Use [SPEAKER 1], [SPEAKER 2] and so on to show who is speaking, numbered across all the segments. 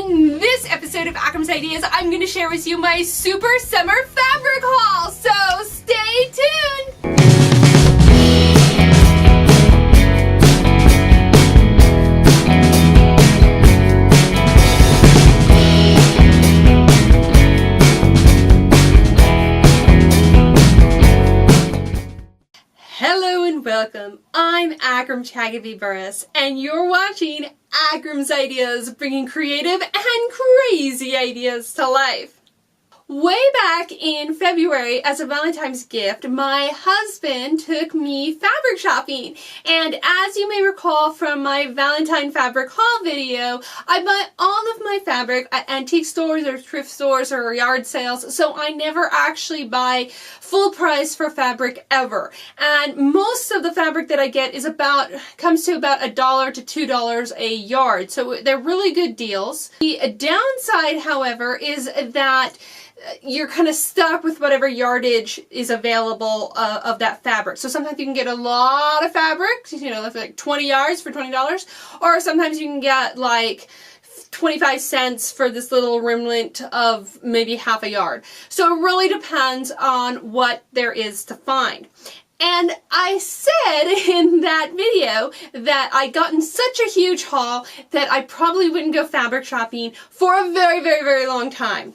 [SPEAKER 1] In this episode of Akram's Ideas, I'm going to share with you my super summer fabric haul, so stay tuned! Hello and welcome. I'm Akram Burris, and you're watching Akram's Ideas, bringing creative and crazy ideas to life. Way back in February, as a Valentine's gift, my husband took me fabric shopping. And as you may recall from my Valentine fabric haul video, I buy all of my fabric at antique stores or thrift stores or yard sales, so I never actually buy full price for fabric ever. And most of the fabric that I get is comes to about $1 to $2 a yard, so they're really good deals. The downside, however, is that you're kind of stuck with whatever yardage is available of that fabric. So sometimes you can get a lot of fabric, you know, like 20 yards for $20, or sometimes you can get like 25 cents for this little remnant of maybe half a yard. So it really depends on what there is to find. And I said in that video that I'd gotten such a huge haul that I probably wouldn't go fabric shopping for a very, very, very long time.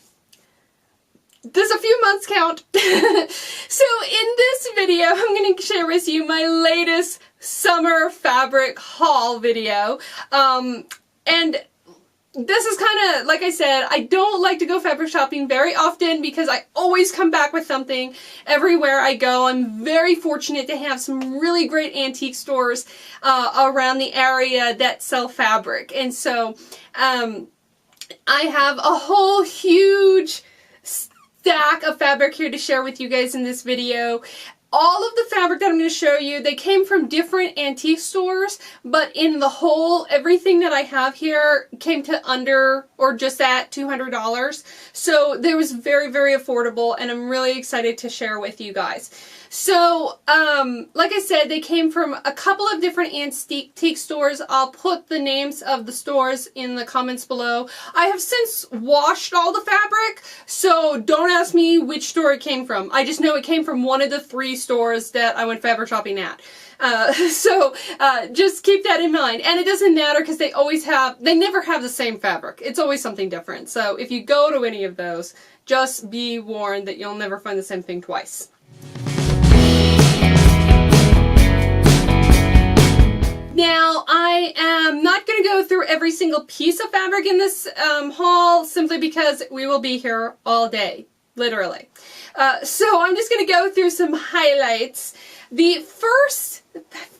[SPEAKER 1] Does a few months count? So in this video, I'm going to share with you my latest summer fabric haul video. And this is kind of, like I said, I don't like to go fabric shopping very often because I always come back with something everywhere I go. I'm very fortunate to have some really great antique stores around the area that sell fabric. And so I have a whole huge stack of fabric here to share with you guys in this video. All of the fabric that I'm going to show you, they came from different antique stores, but in the whole, everything that I have here came to under or just at $200. So they was very, very affordable, and I'm really excited to share with you guys. So, like I said, they came from a couple of different antique stores. I'll put the names of the stores in the comments below. I have since washed all the fabric, so don't ask me which store it came from. I just know it came from one of the 3 stores that I went fabric shopping at. So just keep that in mind. And it doesn't matter because they never have the same fabric. It's always something different. So if you go to any of those, just be warned that you'll never find the same thing twice. Now, I am not going to go through every single piece of fabric in this haul, simply because we will be here all day, literally. So I'm just going to go through some highlights. The first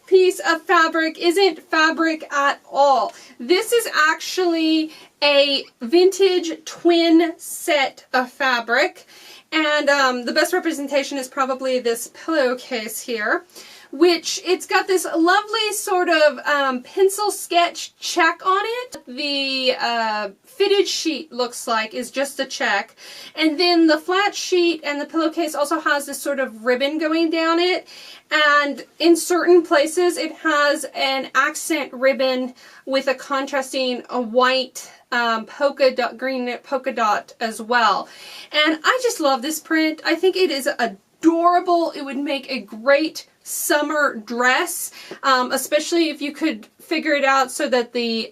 [SPEAKER 1] piece of fabric isn't fabric at all. This is actually a vintage twin set of fabric, and the best representation is probably this pillowcase here, which it's got this lovely sort of pencil sketch check on it. The fitted sheet looks like is just a check, and then the flat sheet and the pillowcase also has this sort of ribbon going down it, and in certain places it has an accent ribbon with a contrasting white green polka dot as well. And I just love this print. I think it is adorable. It would make a great summer dress, especially if you could figure it out so that the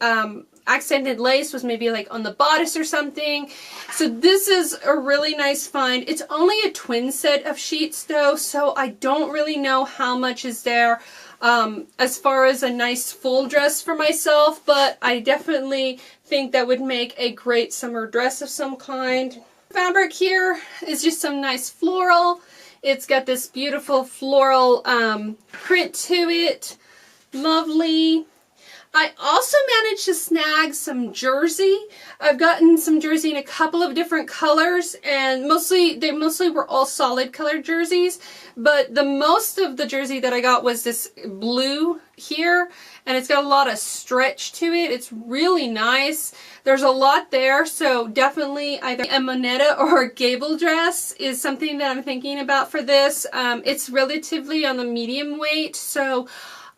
[SPEAKER 1] accented lace was maybe like on the bodice or something. So this is a really nice find. It's only a twin set of sheets though, so I don't really know how much is there as far as a nice full dress for myself, but I definitely think that would make a great summer dress of some kind. Fabric here is just some nice floral. It's got this beautiful floral print to it. Lovely. I also managed to snag some jersey. I've gotten some jersey in a couple of different colors, and they mostly were all solid colored jerseys, but the most of the jersey that I got was this blue here, and it's got a lot of stretch to it. It's really nice. There's a lot there, so definitely either a moneta or a gable dress is something that I'm thinking about for this. It's relatively on the medium weight, so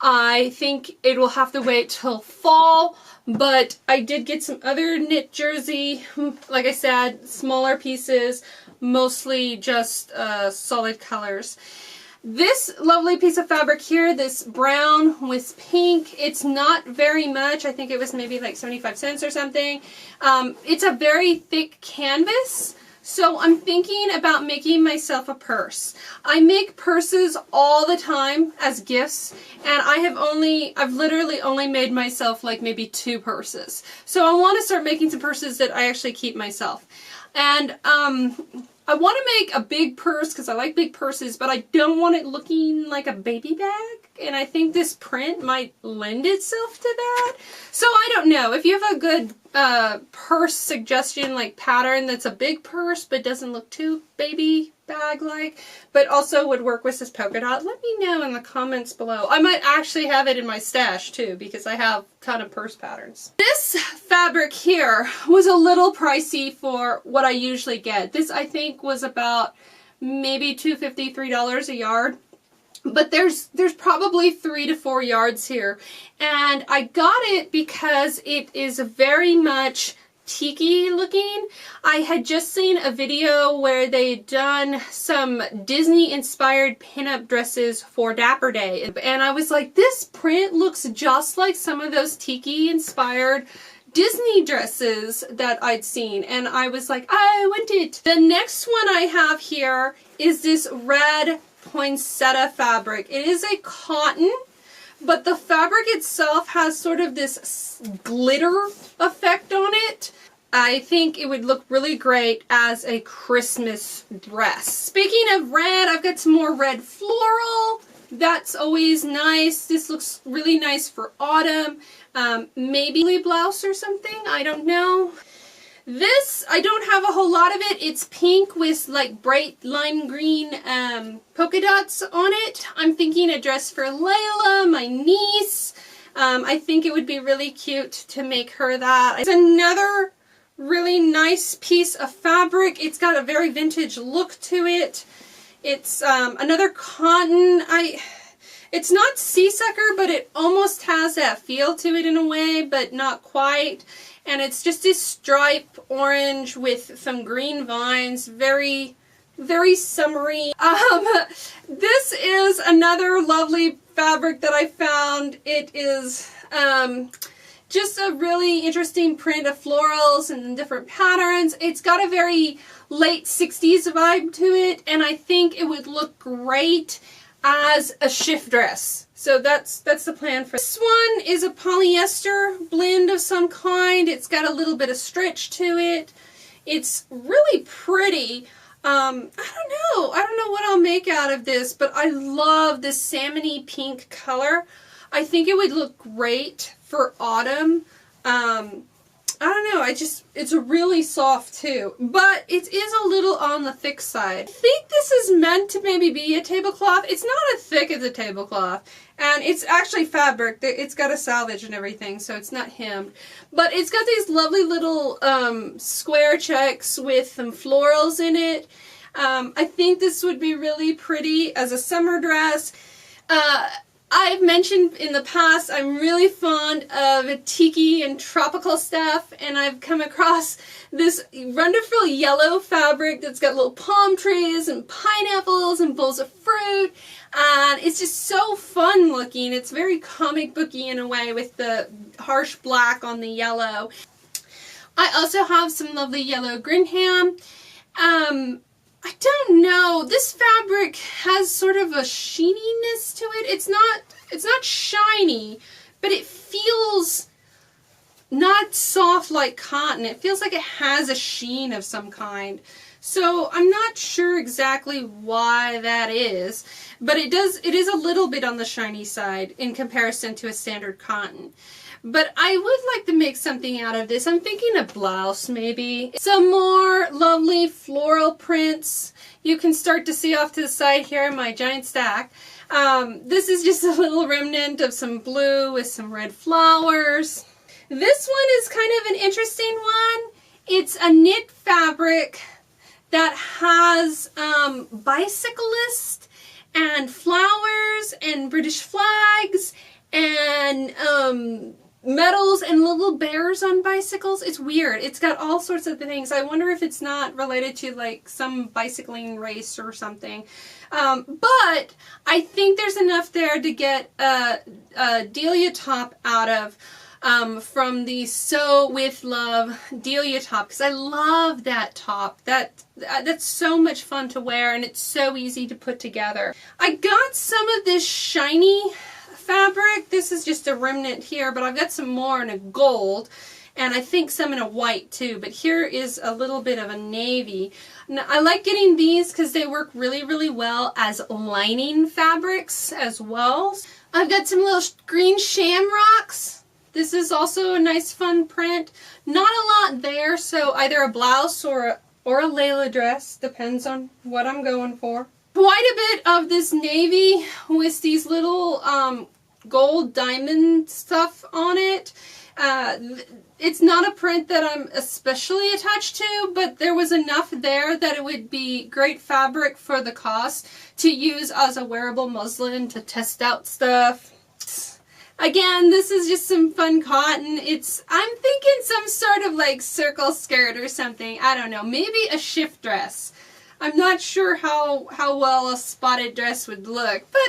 [SPEAKER 1] I think it will have to wait till fall, but I did get some other knit jersey, like I said, smaller pieces, mostly just solid colors. This lovely piece of fabric here, this brown with pink, it's not very much. I think it was maybe like 75 cents or something. It's a very thick canvas, so I'm thinking about making myself a purse. I make purses all the time as gifts, and I've literally only made myself like maybe 2 purses. So I want to start making some purses that I actually keep myself. And I want to make a big purse because I like big purses, but I don't want it looking like a baby bag. And I think this print might lend itself to that. So I don't know. If you have a good purse suggestion, like pattern that's a big purse but doesn't look too baby bag-like, but also would work with this polka dot, let me know in the comments below. I might actually have it in my stash too because I have a ton of purse patterns. This fabric here was a little pricey for what I usually get. This I think was about maybe $2.50, $3 a yard. But there's probably 3 to 4 yards here, and I got it because it is very much tiki looking. I had just seen a video where they'd done some Disney inspired pinup dresses for Dapper Day, and I was like, this print looks just like some of those tiki inspired Disney dresses that I'd seen, and I was like, I want it. The next one I have here is this red poinsettia fabric. It is a cotton, but the fabric itself has sort of this glitter effect on it. I think it would look really great as a Christmas dress. Speaking of red, I've got some more red floral. That's always nice. This looks really nice for autumn. Maybe a blouse or something. I don't know. This, I don't have a whole lot of it. It's pink with like bright lime green polka dots on it. I'm thinking a dress for Layla, my niece. I think it would be really cute to make her that. It's another really nice piece of fabric. It's got a very vintage look to it. It's another cotton. It's not seasucker, but it almost has that feel to it in a way, but not quite. And it's just this stripe orange with some green vines, very, very summery. This is another lovely fabric that I found. It is just a really interesting print of florals and different patterns. It's got a very late 60s vibe to it, and I think it would look great as a shift dress. So that's the plan for this one. Is a polyester blend of some kind. It's got a little bit of stretch to it. It's really pretty. I don't know what I'll make out of this, but I love this salmony pink color. I think it would look great for autumn. I don't know, it's really soft too, but it is a little on the thick side. I think this is meant to maybe be a tablecloth. It's not as thick as a tablecloth, and it's actually fabric. It's got a salvage and everything, so it's not hemmed. But it's got these lovely little square checks with some florals in it. I think this would be really pretty as a summer dress. I've mentioned in the past I'm really fond of tiki and tropical stuff, and I've come across this wonderful yellow fabric that's got little palm trees and pineapples and bowls of fruit, and it's just so fun looking. It's very comic booky in a way with the harsh black on the yellow. I also have some lovely yellow Grinham. I don't know. This fabric has sort of a sheeniness to it. It's not shiny, but it feels not soft like cotton. It feels like it has a sheen of some kind. So I'm not sure exactly why that is, but it is a little bit on the shiny side in comparison to a standard cotton. But I would like to make something out of this. I'm thinking a blouse, maybe. Some more lovely floral prints. You can start to see off to the side here in my giant stack. This is just a little remnant of some blue with some red flowers. This one is kind of an interesting one. It's a knit fabric that has bicyclist and flowers and British flags and medals and little bears on bicycles. It's weird. It's got all sorts of things. I wonder if it's not related to like some bicycling race or something. But I think there's enough there to get a Delia top out of from the Sew With Love Delia top, because I love that top. That's so much fun to wear, and it's so easy to put together. I got some of this shiny fabric. This is just a remnant here, but I've got some more in a gold, and I think some in a white too, but here is a little bit of a navy. Now, I like getting these because they work really, really well as lining fabrics as well. I've got some little green shamrocks. This is also a nice fun print. Not a lot there, so either a blouse or a Layla dress, depends on what I'm going for. Quite a bit of this navy with these little gold diamond stuff on it. It's not a print that I'm especially attached to, but there was enough there that it would be great fabric for the cost to use as a wearable muslin to test out stuff. Again, this is just some fun cotton. I'm thinking some sort of like circle skirt or something. I don't know. Maybe a shift dress. I'm not sure how well a spotted dress would look, but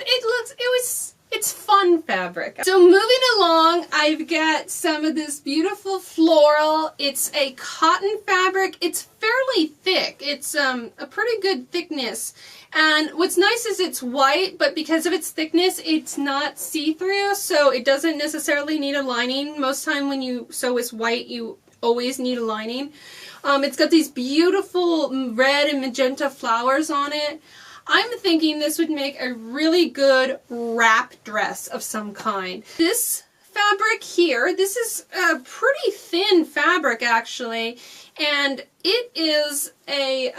[SPEAKER 1] it's fun fabric. So moving along, I've got some of this beautiful floral. It's a cotton fabric. It's fairly thick. It's a pretty good thickness. And what's nice is it's white, but because of its thickness, it's not see-through, so it doesn't necessarily need a lining. Most time when you sew with white, you always need a lining. It's got these beautiful red and magenta flowers on it. I'm thinking this would make a really good wrap dress of some kind. This fabric here, this is a pretty thin fabric actually, and it is a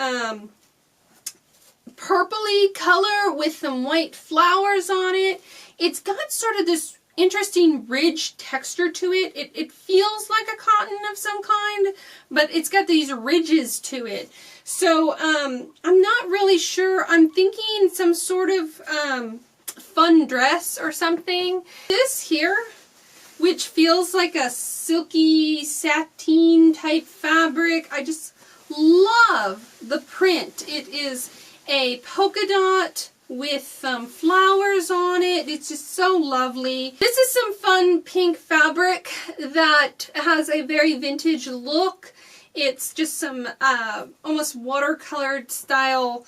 [SPEAKER 1] purpley color with some white flowers on it. It's got sort of this interesting ridge texture to it. It feels like a cotton of some kind, but it's got these ridges to it. So I'm not really sure. I'm thinking some sort of fun dress or something. This here, which feels like a silky sateen type fabric, I just love the print. It is a polka dot with flowers on it. It's just so lovely. This is some fun pink fabric that has a very vintage look. It's just some almost watercolored style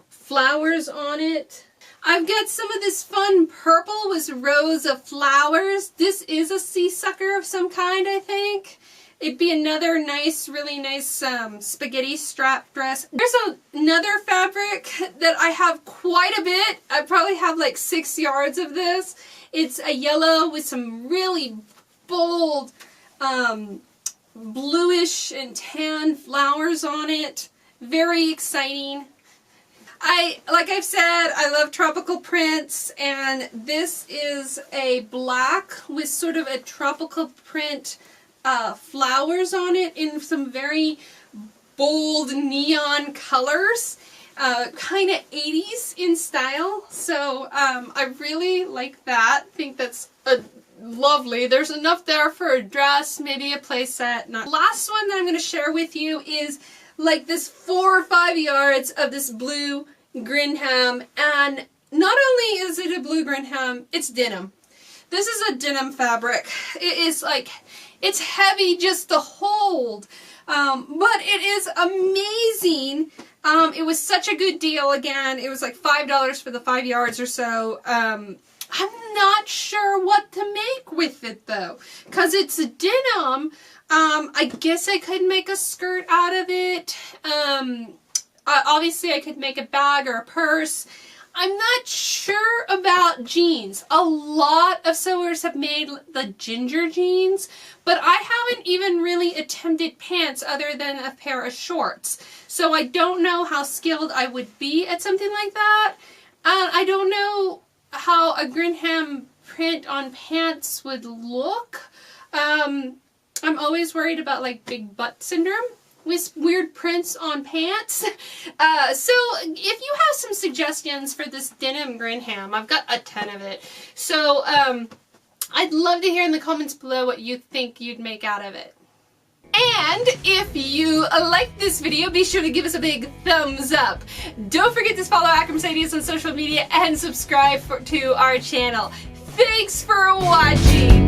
[SPEAKER 1] flowers on it. I've got some of this fun purple with rows of flowers. This is a sea sucker of some kind, I think. It'd be another nice, really nice spaghetti strap dress. There's another fabric that I have quite a bit. I probably have like 6 yards of this. It's a yellow with some really bold bluish and tan flowers on it. Very exciting. Like I've said, I love tropical prints, and this is a black with sort of a tropical print flowers on it in some very bold neon colors, kind of 80s in style. So I really like that. I think that's lovely. There's enough there for a dress, maybe a play set. Last one that I'm going to share with you is like this 4 or 5 yards of this blue Grinham, and not only is it a blue Grinham, it's denim. This is a denim fabric. It is like, it's heavy just to hold, but it is amazing. It was such a good deal. Again, it was like $5 for the 5 yards or so. I'm not sure what to make with it though, because it's denim. I guess I could make a skirt out of it. Obviously I could make a bag or a purse. I'm not sure about jeans. A lot of sewers have made the ginger jeans, but I haven't even really attempted pants other than a pair of shorts. So I don't know how skilled I would be at something like that. I don't know how a Grinham print on pants would look. I'm always worried about like big butt syndrome with weird prints on pants. So if you have some suggestions for this denim Grinham, I've got a ton of it. So I'd love to hear in the comments below what you think you'd make out of it. And if you liked this video, be sure to give us a big thumbs up. Don't forget to follow Akram's Ideas on social media and subscribe to our channel. Thanks for watching!